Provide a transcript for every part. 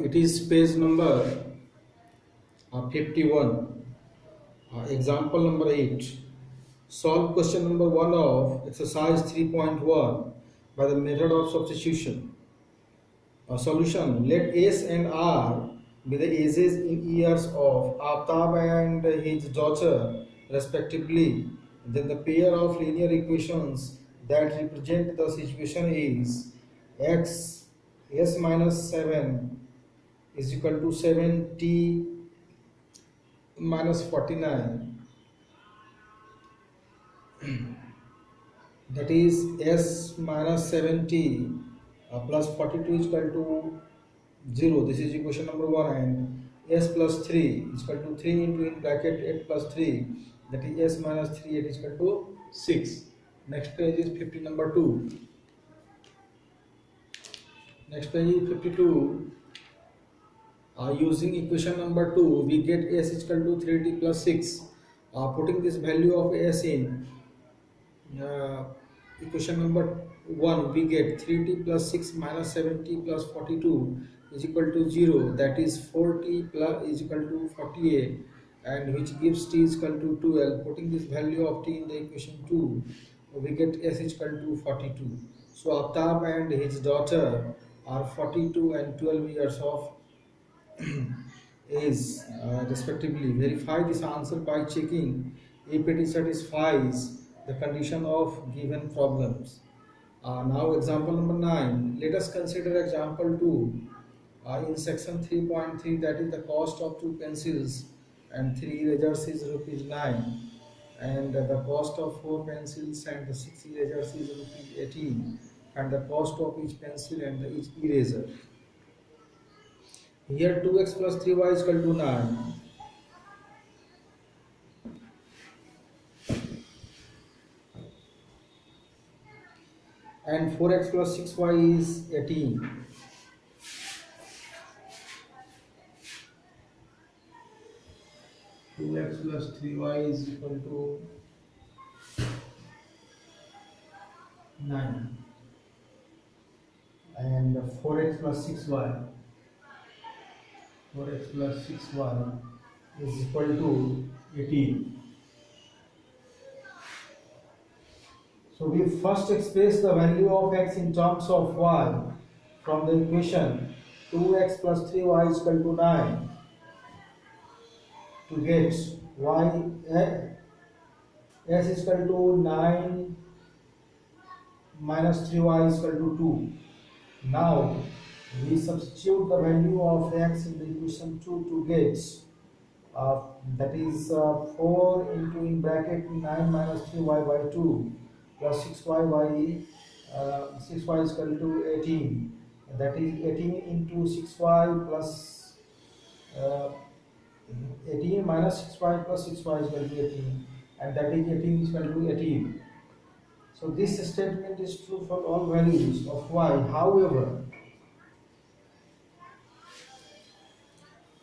It is page number 51. Example number 8. Solve question number 1 of exercise 3.1 by the method of substitution. Solution. Let S and R be the ages in years of Aftab and his daughter respectively. Then the pair of linear equations that represent the situation is x s minus 7 is equal to 7t minus 49, that is s minus 7t plus 42 is equal to 0. This is equation number 1. And s plus 3 is equal to 3 into in bracket 8 plus 3, that is s minus 3 8 is equal to 6. Next page is 50 number 2. Next page is 52. Using equation number 2, we get s is equal to 3t plus 6. Putting this value of s in equation number 1, we get 3t plus 6 minus 7t plus 42 is equal to 0, that is 4t plus is equal to 48, and which gives t is equal to 12. Putting this value of t in the equation 2, we get s is equal to 42. So Aftab and his daughter are 42 and 12 years of age respectively. Verify this answer by checking if it satisfies the condition of given problems. Now example number 9. Let us consider example 2. In section 3.3, that is the cost of 2 pencils and 3 erasers is rupees 9, and the cost of 4 pencils and the 6 erasers is rupees 18, and the cost of each pencil and each eraser. Here 2x plus 3y is equal to 9. And 4x plus 6y is 18. Two x plus 3y is equal to 9. And 4x plus 6y. 4x plus 6y is equal to 18. So we first express the value of x in terms of y from the equation 2x plus 3y is equal to 9 to get y s is equal to 9 minus 3y is equal to 2. Now we substitute the value of x in the equation 2 to get that is 4 into in bracket 9 minus 3y by 2 plus 6y by 6y is equal to 18, that is 18 into 6y plus 18 minus 6y plus 6y is equal to 18, and that is 18 is equal to 18. So this statement is true for all values of y. However,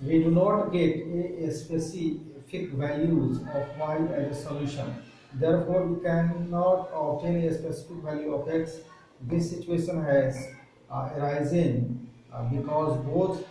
we do not get a specific values of y as a solution. Therefore, we cannot obtain a specific value of x. This situation has arisen because both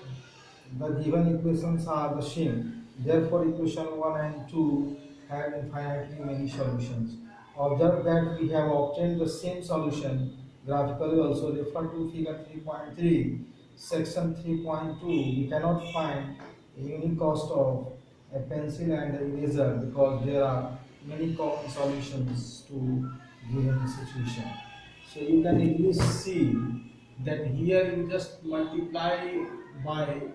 the given equations are the same. Therefore, equation 1 and 2 have infinitely many solutions. Observe that we have obtained the same solution graphically also. Refer to figure 3.3. Section 3.2, we cannot find a unique cost of a pencil and an eraser because there are many common solutions to given situation. So you can easily see that here you just multiply by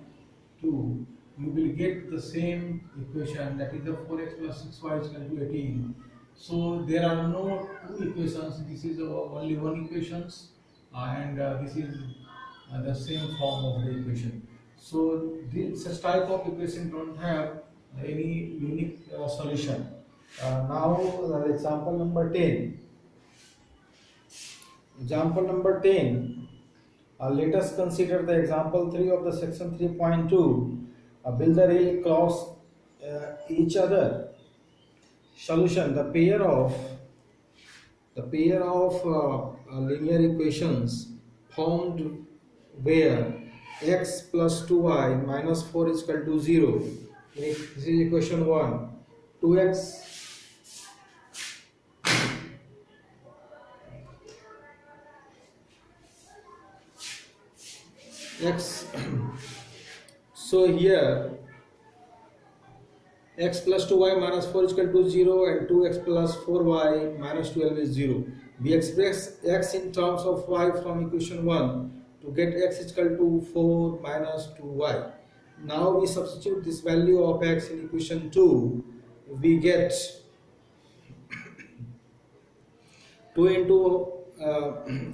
2, you will get the same equation, that is the 4x plus 6y is equal to 18. So there are no two equations, this is only one equations, and this is the same form of the equation. So this type of equation don't have any unique solution. Now example number 10. Example number 10. Let us consider the example 3 of the section 3.2. Build the rail across each other. Solution: the pair of linear equations formed where x plus 2y minus 4 is equal to 0. This is equation 1. 2x x so here x plus 2y minus 4 is equal to 0 and 2x plus 4y minus 12 is 0. We express x in terms of y from equation 1 to get x is equal to 4 minus 2y. Now we substitute this value of x in equation 2. We get 2 into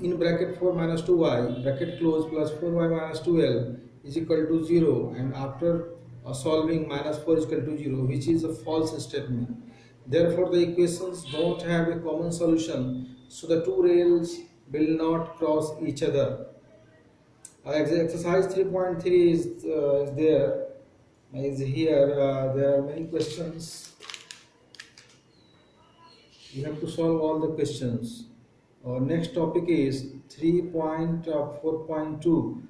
in bracket 4 minus 2y bracket close plus 4y minus 12 is equal to 0, and after solving minus 4 is equal to 0, which is a false statement. Therefore the equations don't have a common solution, so the two rails will not cross each other. Exercise 3.3 is there, is here. There are many questions. You have to solve all the questions. Next topic is 3.4.2.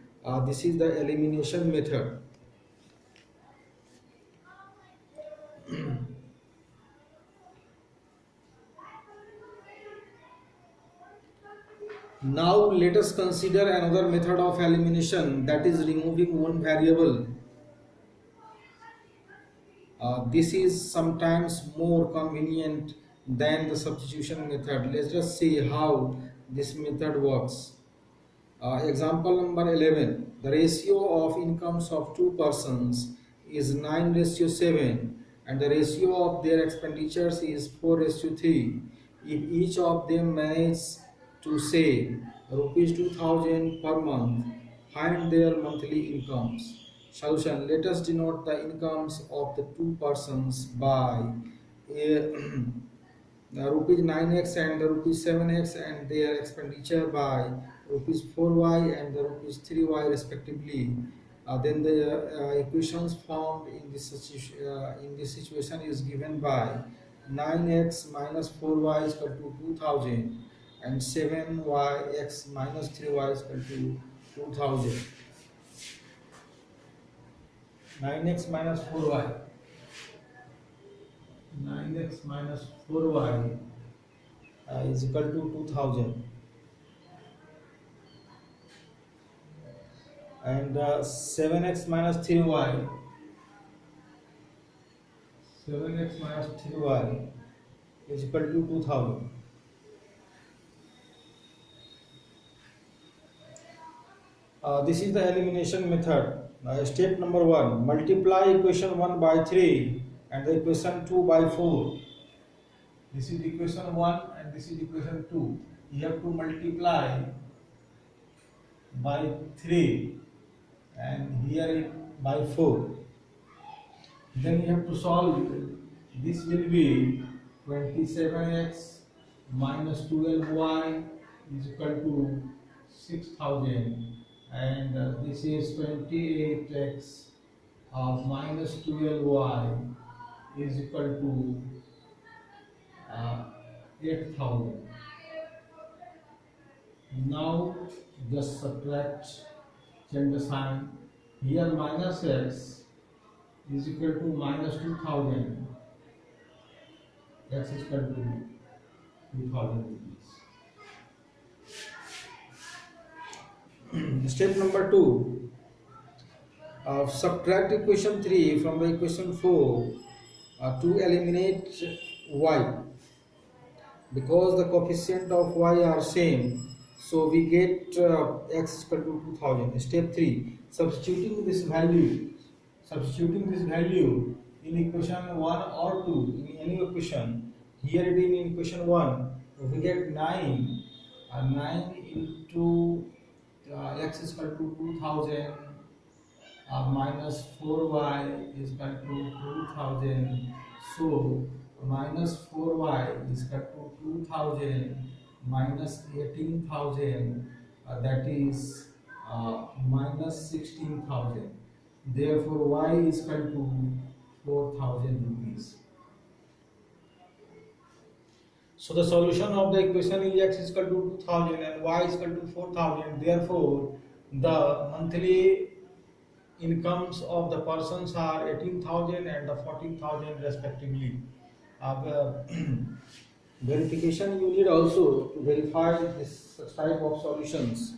This is the elimination method. Now let us consider another method of elimination, that is removing one variable. This is sometimes more convenient than the substitution method. Let's just see how this method works. Example number 11. The ratio of incomes of two persons is 9:7 and the ratio of their expenditures is 4:3. If each of them manages to save rupees 2000 per month, find their monthly incomes. Solution. Let us denote the incomes of the two persons by rupees 9x and the rupees 7x, and their expenditure by rupees 4y and the rupees 3y respectively. Then the equations formed in this situation is given by 9x minus 4y is equal to 2000 and 7yx minus 3y is equal to 2000. 9x minus 4y 9x minus 4y is equal to 2000, and 7x minus 3y 7x minus 3y is equal to 2000. This is the elimination method. Step number 1. Multiply equation 1 by 3 and the equation 2 by 4. This is equation 1 and this is equation 2. You have to multiply by 3 and here it by 4. Then you have to solve it. This will be 27x minus 12y is equal to 6000, and this is 28x minus 12y is equal to 8000. Now just subtract, change the sign. Here minus x is equal to minus 2000, x is equal to 2000 rupees. Step number 2. Subtract equation 3 from the equation 4 to eliminate y. Because the coefficient of y are same, so we get x equal to 2000. Step 3. Substituting this value in equation 1 or 2, in any equation. Here it is in equation 1, we get 9 into x is equal to 2000 minus 4y is equal to 2000. So minus 4y is equal to 2000 minus 18,000, that is minus 16,000. Therefore y is equal to 4,000 rupees. So the solution of the equation is x is equal to 2000 and y is equal to 4000. Therefore the monthly incomes of the persons are 18,000 and the 14,000 respectively. Uh, verification, you need also to verify this such type of solutions.